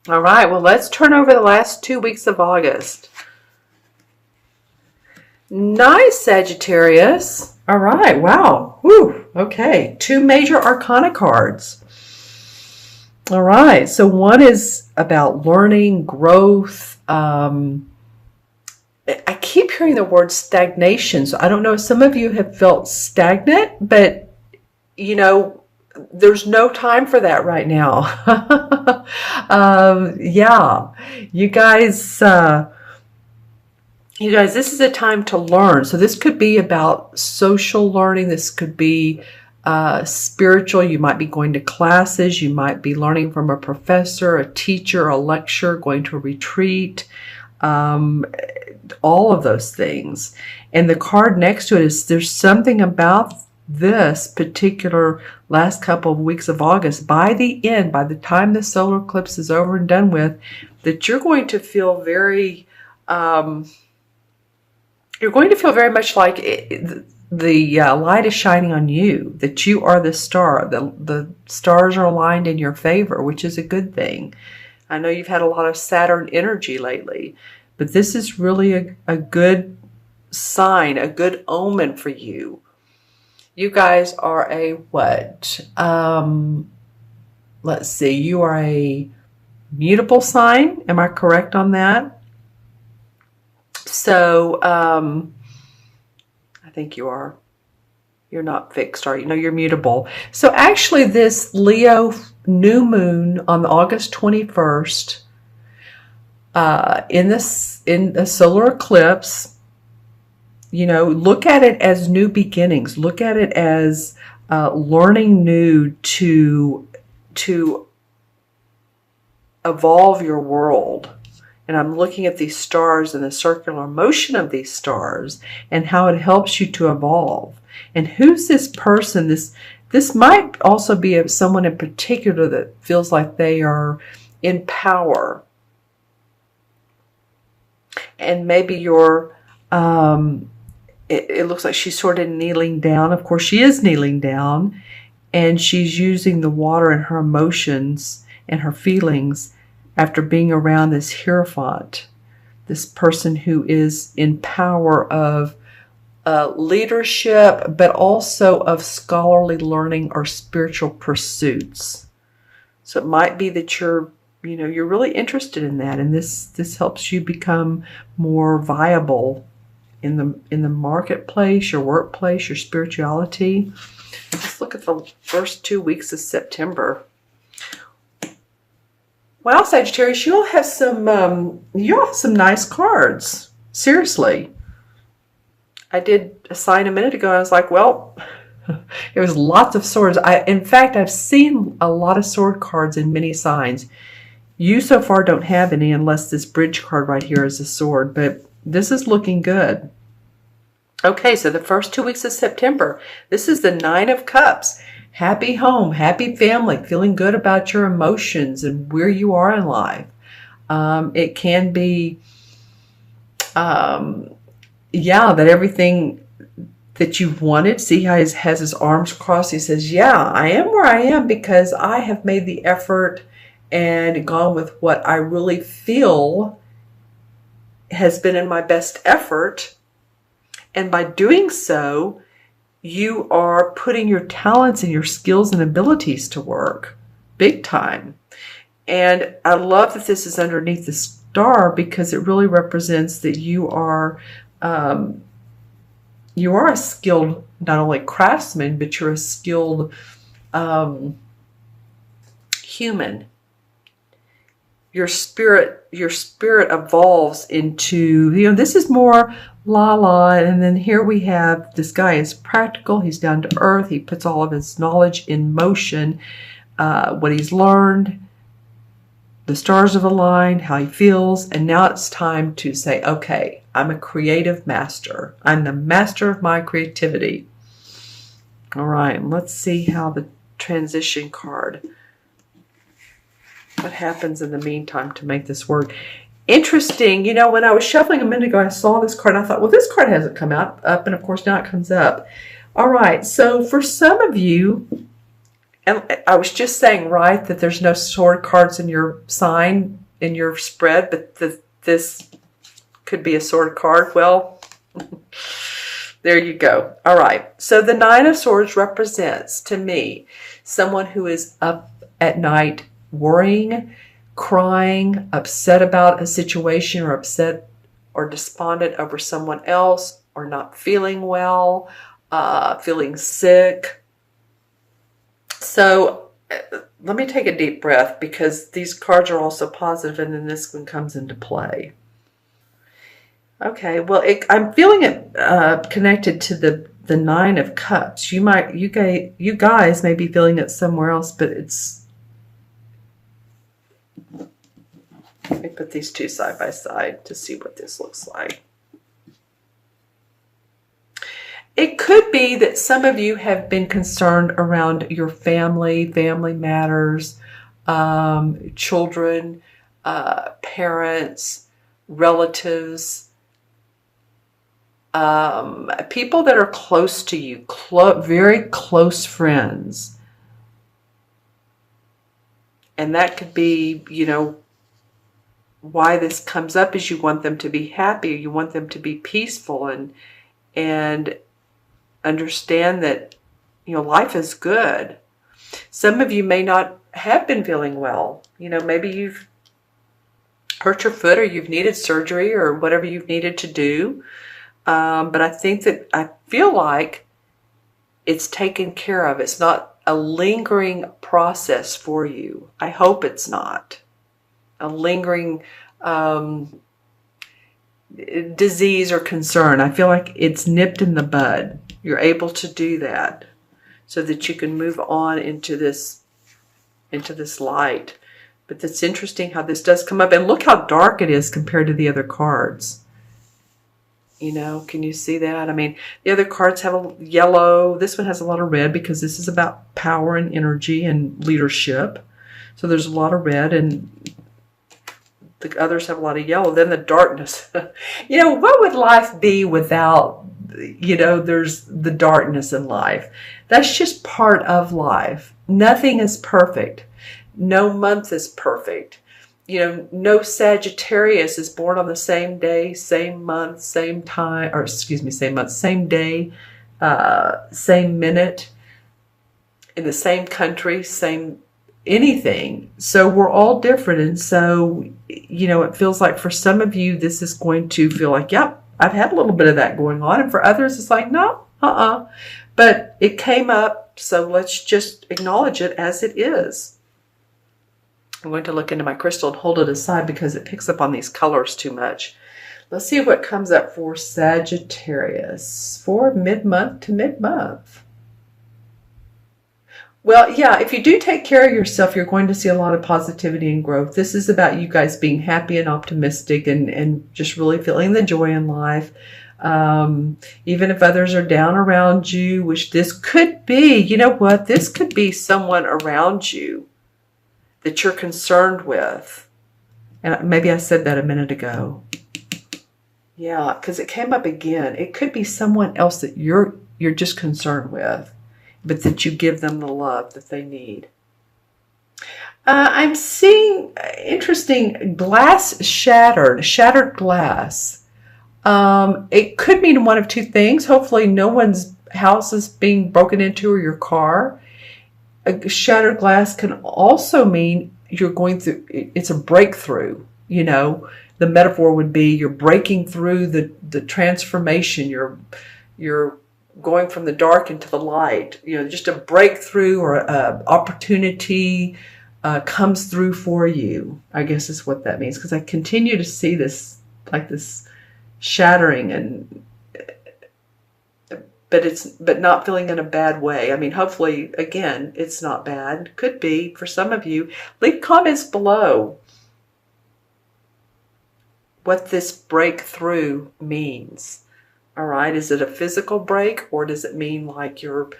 All right, well, let's turn over the last 2 weeks of August. Nice, Sagittarius. All right, wow. Whew. Okay, 2 major arcana cards. All right, so one is about learning, growth. I keep hearing the word stagnation. So I don't know if some of you have felt stagnant, but you know, there's no time for that right now. Yeah, you guys, this is a time to learn. So this could be about social learning. This could be spiritual. You might be going to classes. You might be learning from a professor, a teacher, a lecturer, going to a retreat. All of those things. And the card next to it is there's something about this particular last couple of weeks of August, by the end, by the time the solar eclipse is over and done with, that you're going to feel very, you're going to feel very much like the light is shining on you, that you are the star. The stars are aligned in your favor, which is a good thing. I know you've had a lot of Saturn energy lately, but this is really a good sign, a good omen for you. You guys are a what? Let's see, you are a mutable sign. Am I correct on that? So, I think you are. You're not fixed, are you? No, you're mutable. So actually this Leo new moon on August 21st, in the solar eclipse, look at it as new beginnings. Look at it as learning new to evolve your world. And I'm looking at these stars and the circular motion of these stars and how it helps you to evolve. And who's this person? This might also be someone in particular that feels like they are in power. And maybe you're, it looks like she's sort of kneeling down. Of course, she is kneeling down, and she's using the water and her emotions and her feelings after being around this Hierophant, this person who is in power of leadership, but also of scholarly learning or spiritual pursuits. So it might be that you're really interested in that, and this helps you become more viable in the marketplace, your workplace, your spirituality. Just look at the first 2 weeks of September. Wow, Sagittarius, you'll have some nice cards. Seriously. I did a sign a minute ago, and I was like, well, it was lots of swords. In fact, I've seen a lot of sword cards in many signs. You so far don't have any unless this bridge card right here is a sword, but this is looking good. Okay, so the first 2 weeks of September, this is the Nine of Cups. Happy home, happy family, feeling good about your emotions and where you are in life. It can be, that everything that you've wanted. See how he has his arms crossed. He says, yeah, I am where I am because I have made the effort and gone with what I really feel has been in my best effort. And by doing so, you are putting your talents and your skills and abilities to work big time. And I love that this is underneath the star because it really represents that you are a skilled, not only craftsman, but you're a skilled human. Your spirit evolves into, this is more la, and then here we have, this guy is practical, he's down to earth, he puts all of his knowledge in motion, what he's learned, the stars have aligned, how he feels, and now it's time to say, okay, I'm a creative master. I'm the master of my creativity. All right, let's see how the transition card, what happens in the meantime to make this work. Interesting, when I was shuffling a minute ago, I saw this card and I thought, well, this card hasn't come up, and of course now it comes up. All right, so for some of you, And I was just saying, right, that there's no sword cards in your sign, in your spread, but this could be a sword card. Well, there you go. All right. So the Nine of Swords represents, to me, someone who is up at night worrying, crying, upset about a situation, or upset or despondent over someone else, or not feeling well, feeling sick. So let me take a deep breath, because these cards are also positive, and then this one comes into play. Okay, well, I'm feeling it connected to the Nine of Cups. You guys may be feeling it somewhere else, but it's. Let me put these two side by side to see what this looks like. It could be that some of you have been concerned around your family matters, children, parents, relatives, people that are close to you, very close friends. And that could be, why this comes up is you want them to be happy, you want them to be peaceful, and understand that, life is good. Some of you may not have been feeling well. Maybe you've hurt your foot, or you've needed surgery, or whatever you've needed to do. But I feel like it's taken care of. It's not a lingering process for you. I hope it's not a lingering disease or concern. I feel like it's nipped in the bud. You're able to do that so that you can move on into this light. But it's interesting how this does come up, and look how dark it is compared to the other cards. Can you see that? I mean, the other cards have a yellow. This one has a lot of red, because this is about power and energy and leadership. So there's a lot of red, and the others have a lot of yellow. Then the darkness. What would life be without, there's the darkness in life. That's just part of life. Nothing is perfect. No month is perfect. No Sagittarius is born on the same day, same month, same time, or same month, same day, same minute, in the same country, same anything. So we're all different. And so, it feels like for some of you, this is going to feel like, yep, I've had a little bit of that going on. And for others, it's like, no, But it came up, so let's just acknowledge it as it is. I'm going to look into my crystal and hold it aside because it picks up on these colors too much. Let's see what comes up for Sagittarius for mid-month to mid-month. Well, yeah, if you do take care of yourself, you're going to see a lot of positivity and growth. This is about you guys being happy and optimistic and just really feeling the joy in life. Even if others are down around you, which this could be, this could be someone around you that you're concerned with. And maybe I said that a minute ago. Yeah, because it came up again. It could be someone else that you're just concerned with, but that you give them the love that they need. I'm seeing interesting glass shattered glass. It could mean one of two things. Hopefully no one's house is being broken into, or your car. A shattered glass can also mean you're going through, it's a breakthrough. The metaphor would be you're breaking through the transformation. You're going from the dark into the light. Just a breakthrough or a opportunity comes through for you, I guess is what that means. Because I continue to see this, like this shattering, but not feeling in a bad way. I mean, hopefully, again, it's not bad. Could be for some of you. Leave comments below what this breakthrough means. All right, is it a physical break, or does it mean like your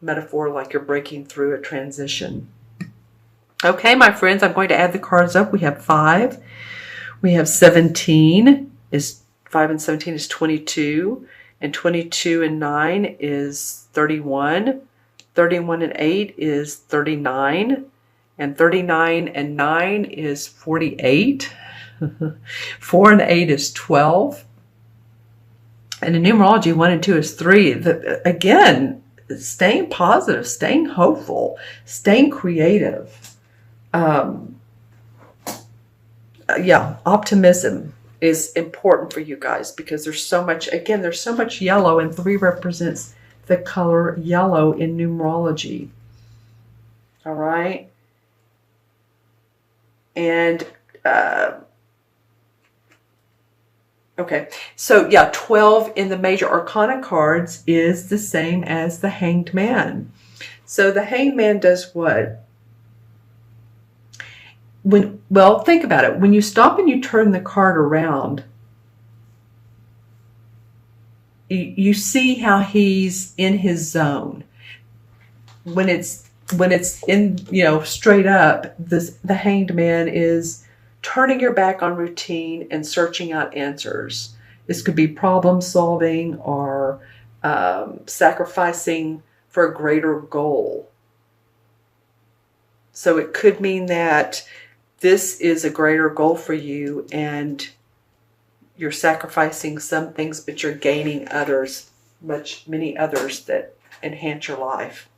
metaphor, like you're breaking through a transition? Okay, my friends, I'm going to add the cards up. We have 5. We have 17. 5 and 17 is 22. And 22 and 9 is 31. 31 and 8 is 39. And 39 and 9 is 48. 4 and 8 is 12. And in numerology, 1 and 2 is 3. Again, staying positive, staying hopeful, staying creative. Yeah, optimism is important for you guys because there's so much, again, there's so much yellow, and 3 represents the color yellow in numerology. All right. And, okay, so yeah, 12 in the major arcana cards is the same as the Hanged Man. So the Hanged Man does what? Well, think about it. When you stop and you turn the card around, you see how he's in his zone. When it's in, straight up, the Hanged Man is turning your back on routine and searching out answers. This could be problem solving or sacrificing for a greater goal. So it could mean that this is a greater goal for you and you're sacrificing some things, but you're gaining others, many others that enhance your life.